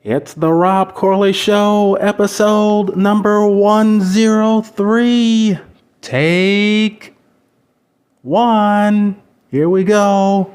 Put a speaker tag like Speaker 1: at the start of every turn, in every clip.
Speaker 1: It's the Rob Corley Show, episode number 103. Take one. Here we go.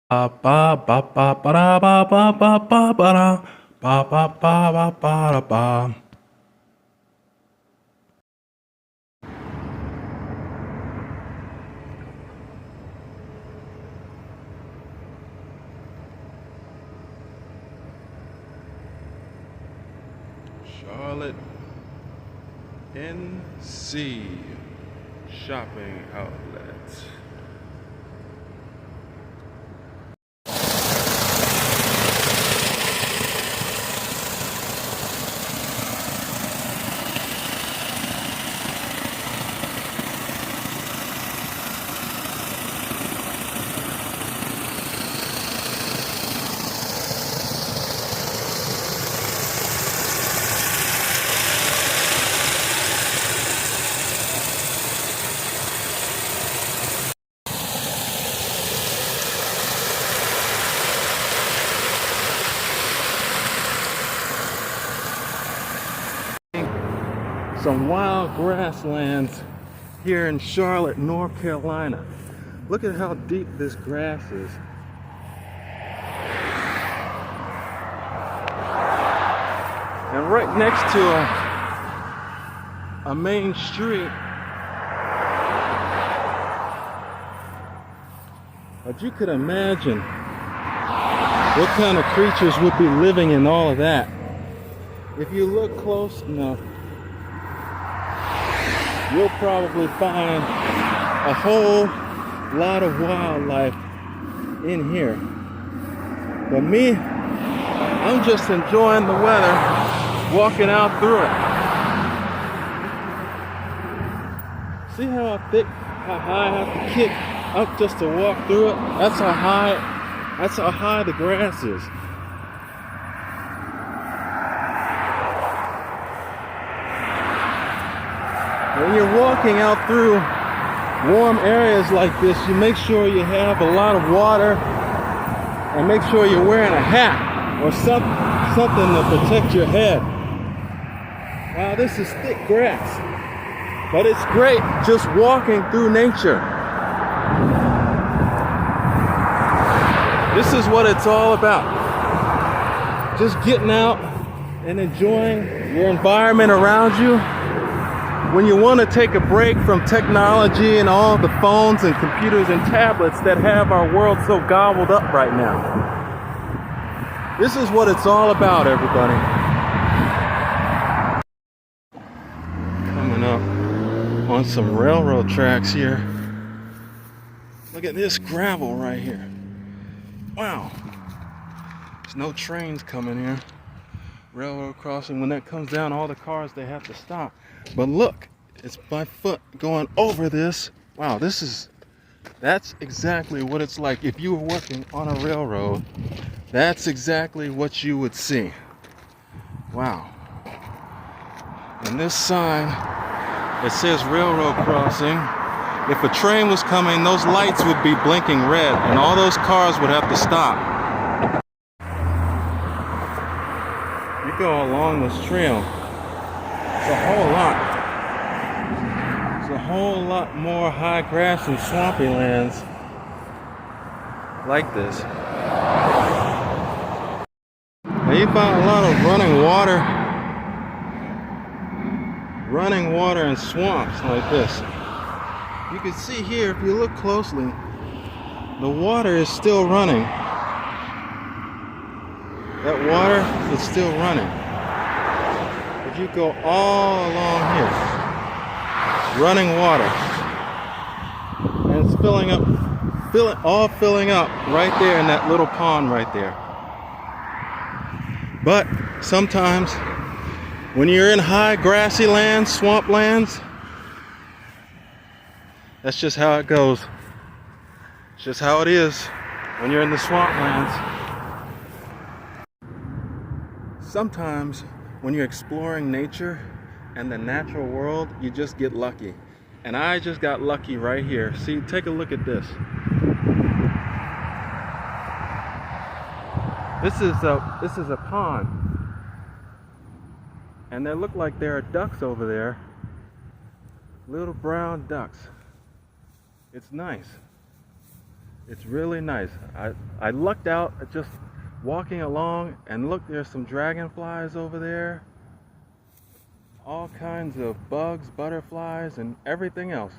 Speaker 1: Ba ba ba ba ba ba ba ba ba ba ba ba ba ba ba. Charlotte, NC shopping outlet. Some wild grasslands here in Charlotte, North Carolina. Look at how deep this grass is. And right next to a main street. But you could imagine what kind of creatures would be living in all of that. If you look close enough, you'll probably find a whole lot of wildlife in here. But me, I'm just enjoying the weather, walking out through it. See how thick, how high I have to kick up just to walk through it? That's how high the grass is. When you're walking out through warm areas like this, you make sure you have a lot of water and make sure you're wearing a hat or something to protect your head. Wow, this is thick grass, but it's great just walking through nature. This is what it's all about. Just getting out and enjoying your environment around you. When you want to take a break from technology and all the phones and computers and tablets that have our world so gobbled up right now. This is what it's all about, everybody. Coming up on some railroad tracks here. Look at this gravel right here. Wow. There's no trains coming here. Railroad crossing. When that comes down, all the cars, they have to stop. But look, it's my foot going over this. Wow, that's exactly what it's like if you were working on a railroad. That's exactly what you would see. Wow. And this sign, it says railroad crossing. If a train was coming, those lights would be blinking red and all those cars would have to stop. You go along this trail. It's a whole lot more high grass and swampy lands like this. Now you find a lot of running water and swamps like this. You can see here, if you look closely, the water is still running. That water is still running. If you go all along here, running water, and it's filling up right there in that little pond right there. But sometimes when you're in high grassy lands, swamp lands, that's just how it goes. It's just how it is when you're in the swamp lands. Sometimes when you're exploring nature and the natural world, you just get lucky. And I just got lucky right here. See, take a look at this. This is a pond, and there look like there are ducks over there, little brown ducks. It's nice. It's really nice. I lucked out at just walking along, and look, there's some dragonflies over there, all kinds of bugs, butterflies, and everything else.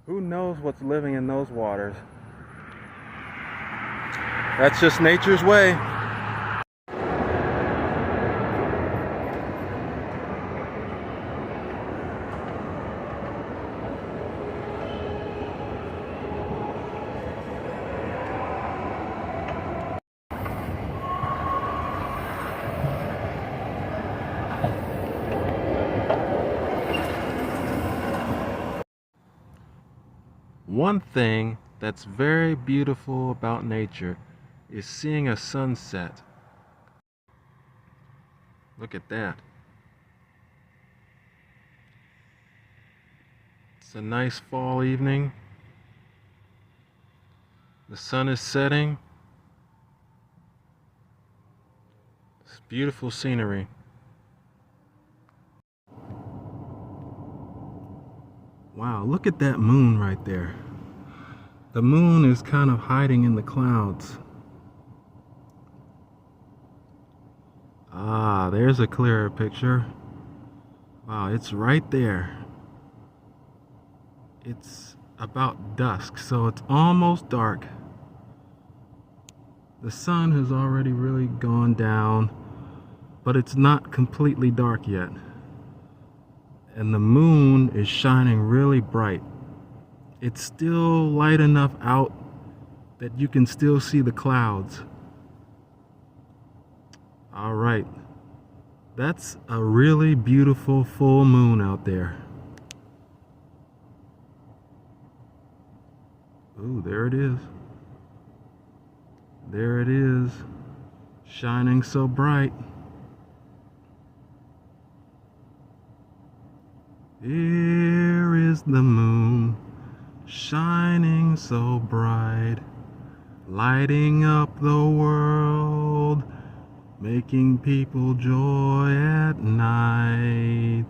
Speaker 1: Who knows what's living in those waters? That's just nature's way. One thing that's very beautiful about nature is seeing a sunset. Look at that. It's a nice fall evening. The sun is setting. It's beautiful scenery. Wow, look at that moon right there. The moon is kind of hiding in the clouds. Ah, there's a clearer picture. Wow, it's right there. It's about dusk, so it's almost dark. The sun has already really gone down, but it's not completely dark yet. And the moon is shining really bright. It's still light enough out that you can still see the clouds. All right, that's a really beautiful full moon out there. Ooh, there it is. There it is, shining so bright. Here is the moon, shining so bright, lighting up the world, making people joy at night.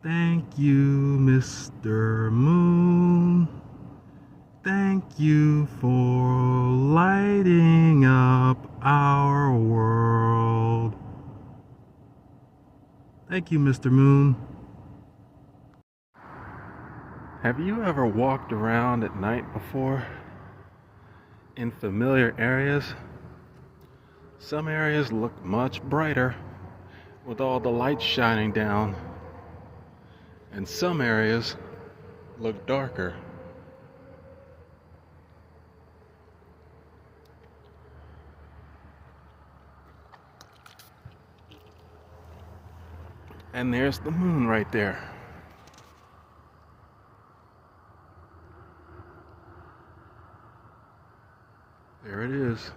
Speaker 1: Thank you, Mr. Moon. Thank you for lighting up our world. Thank you, Mr. Moon. Have you ever walked around at night before? In familiar areas? Some areas look much brighter with all the lights shining down, and some areas look darker. And there's the moon right there. There it is.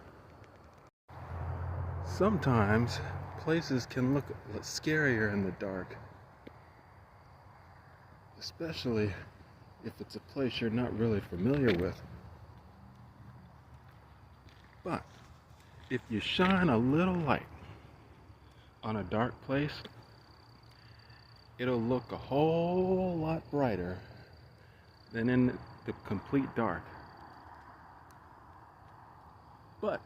Speaker 1: Sometimes places can look scarier in the dark, especially if it's a place you're not really familiar with. But if you shine a little light on a dark place, it'll look a whole lot brighter than in the complete dark. But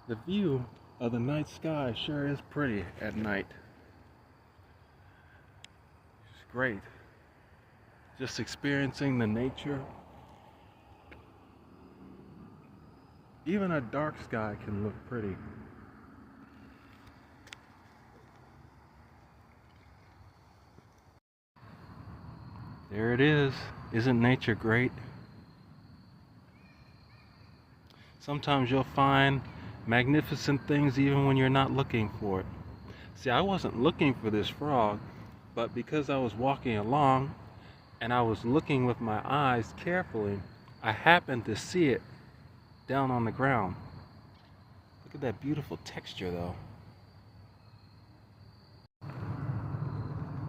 Speaker 1: the view of the night sky sure is pretty at night. It's great. Just experiencing the nature. Even a dark sky can look pretty. There it is. Isn't nature great? Sometimes you'll find magnificent things even when you're not looking for it. See, I wasn't looking for this frog, but because I was walking along and I was looking with my eyes carefully, I happened to see it down on the ground. Look at that beautiful texture though.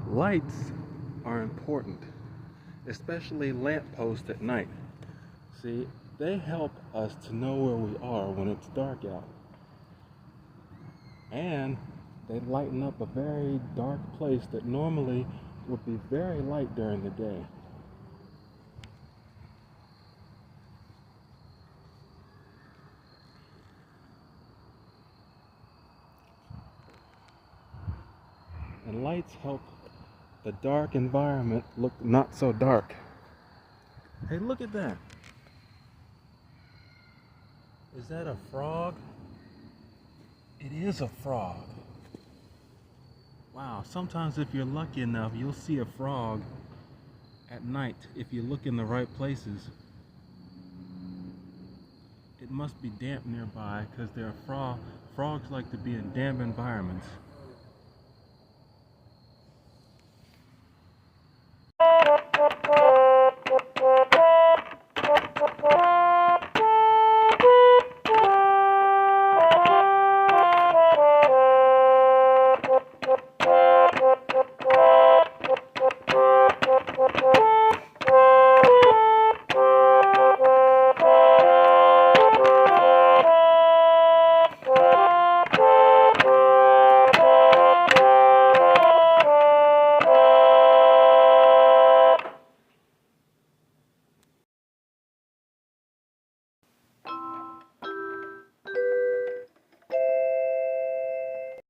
Speaker 1: Lights are important, especially lampposts at night. See, they help us to know where we are when it's dark out. And they lighten up a very dark place that normally would be very light during the day. And lights help the dark environment look not so dark. Hey, look at that. Is that a frog? It is a frog. Wow, sometimes if you're lucky enough, you'll see a frog at night if you look in the right places. It must be damp nearby because there are frogs like to be in damp environments.